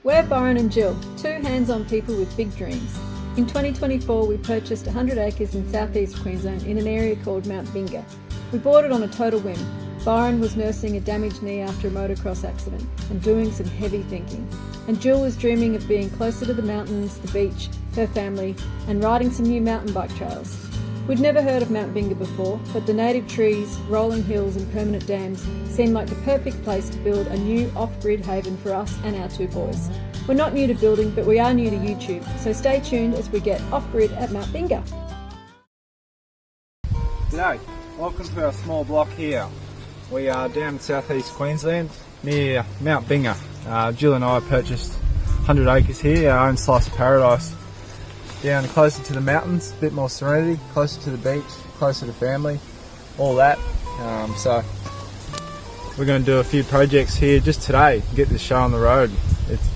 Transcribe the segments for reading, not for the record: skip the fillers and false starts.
We're Byron and Gill, two hands-on people with big dreams. In 2024 we purchased 100 acres in South East Queensland in an area called Mount Binga. We bought it on a total whim. Byron was nursing a damaged knee after a motocross accident and doing some heavy thinking. And Jill was dreaming of being closer to the mountains, the beach, her family, and riding some new mountain bike trails. We'd never heard of Mount Binga before, but the native trees, rolling hills and permanent dams seemed like the perfect place to build a new off-grid haven for us and our two boys. We're not new to building, but we are new to YouTube, so stay tuned as we get off-grid at Mount Binga. G'day, welcome to our small block here. We are down in South East Queensland near Mount Binga. Jill and I purchased 100 acres here, our own slice of paradise. Down closer to the mountains, a bit more serenity, closer to the beach, closer to family, all that. So we're going to do a few projects here just today, get this show on the road.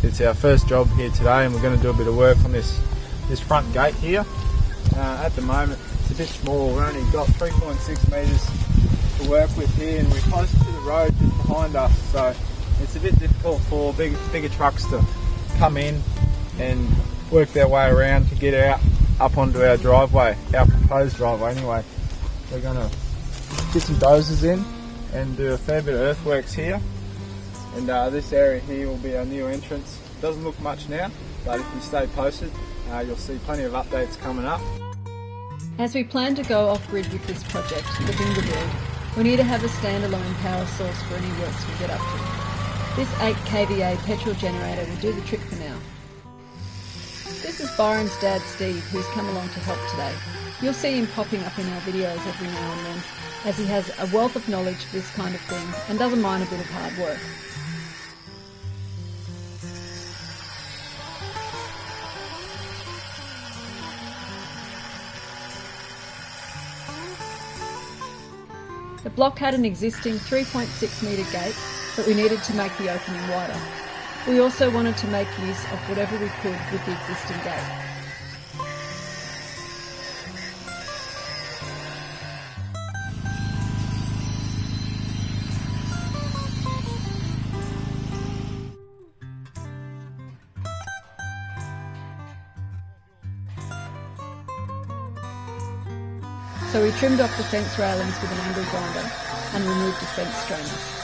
It's our first job here today, and we're going to do a bit of work on this front gate here. At the moment it's a bit small, we've only got 3.6 metres to work with here, and we're closer to the road just behind us, so it's a bit difficult for bigger trucks to come in and work their way around to get out up onto our driveway, our proposed driveway anyway. We're going to get some dozers in and do a fair bit of earthworks here, and this area here will be our new entrance. Doesn't look much now, but if you stay posted you'll see plenty of updates coming up. As we plan to go off-grid with this project, the Binga build, we need to have a standalone power source for any works we get up to. This 8 kVA petrol generator will do the trick for now. This is Byron's dad Steve, who's come along to help today. You'll see him popping up in our videos every now and then, as he has a wealth of knowledge for this kind of thing and doesn't mind a bit of hard work. The block had an existing 3.6 metre gate, but we needed to make the opening wider. We also wanted to make use of whatever we could with the existing gate. So we trimmed off the fence railings with an angle grinder and removed the fence strainer.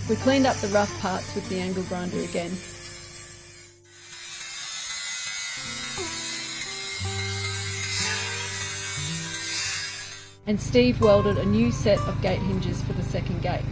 We cleaned up the rough parts with the angle grinder again. And Steve welded a new set of gate hinges for the second gate.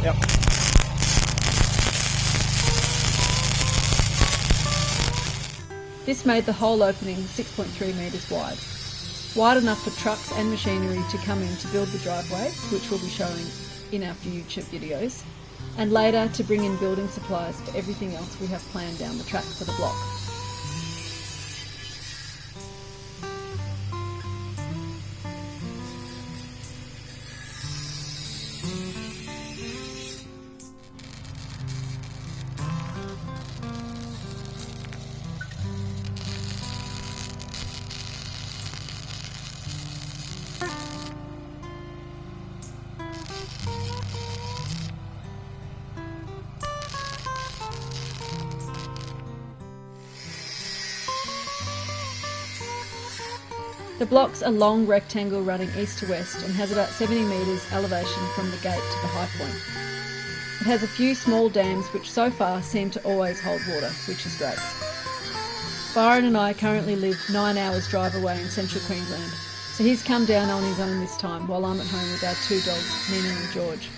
Yep. This made the whole opening 6.3 metres wide enough for trucks and machinery to come in to build the driveway, which we'll be showing in our future videos, and later to bring in building supplies for everything else we have planned down the track for the block. The block's a long rectangle running east to west and has about 70 metres elevation from the gate to the high point. It has a few small dams which so far seem to always hold water, which is great. Byron and I currently live 9 hours drive away in central Queensland, so he's come down on his own this time while I'm at home with our 2 dogs, Nina and George.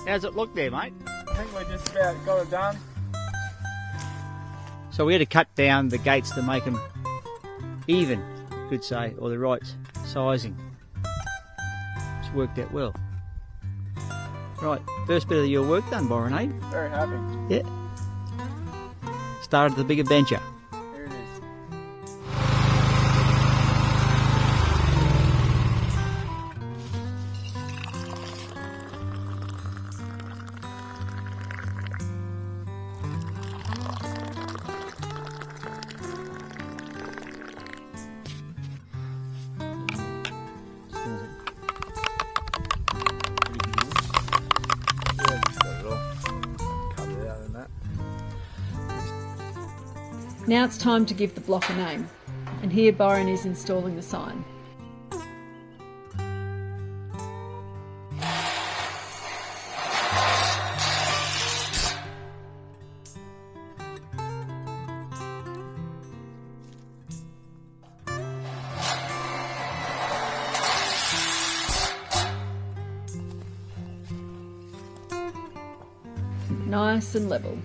How's it look there, mate? I think we just about got it done. So we had to cut down the gates to make them even, you could say, or the right sizing. It's worked out well. Right, first bit of your work done, Byron, eh? Very happy. Yeah. Started the big adventure. Here it is. Now it's time to give the block a name, and here Byron is installing the sign. Nice and level.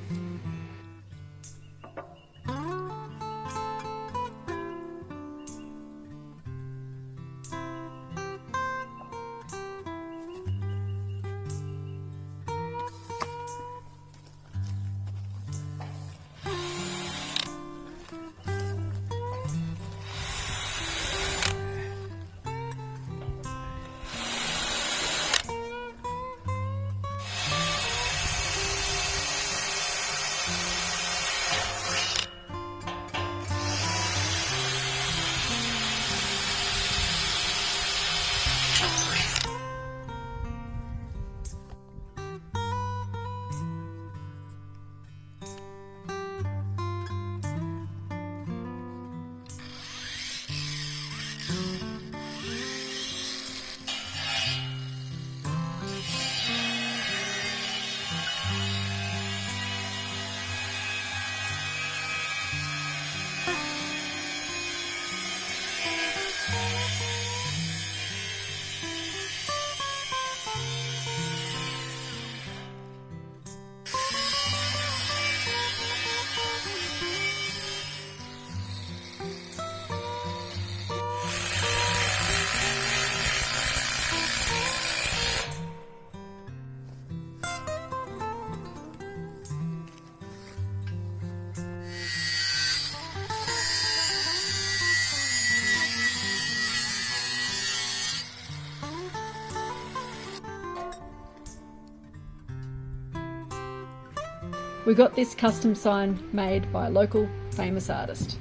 We got this custom sign made by a local famous artist.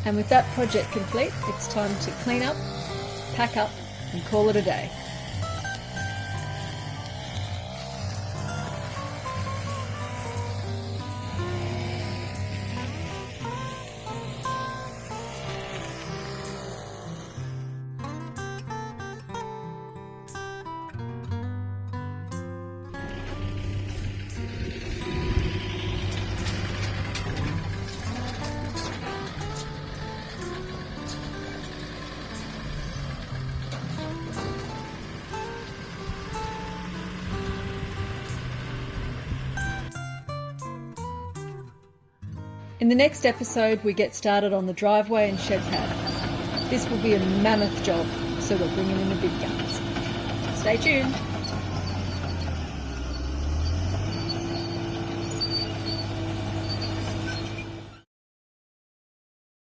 And with that project complete, it's time to clean up, pack up and call it a day. In the next episode, we get started on the driveway and shed pad. This will be a mammoth job, so we're bringing in the big guns. Stay tuned.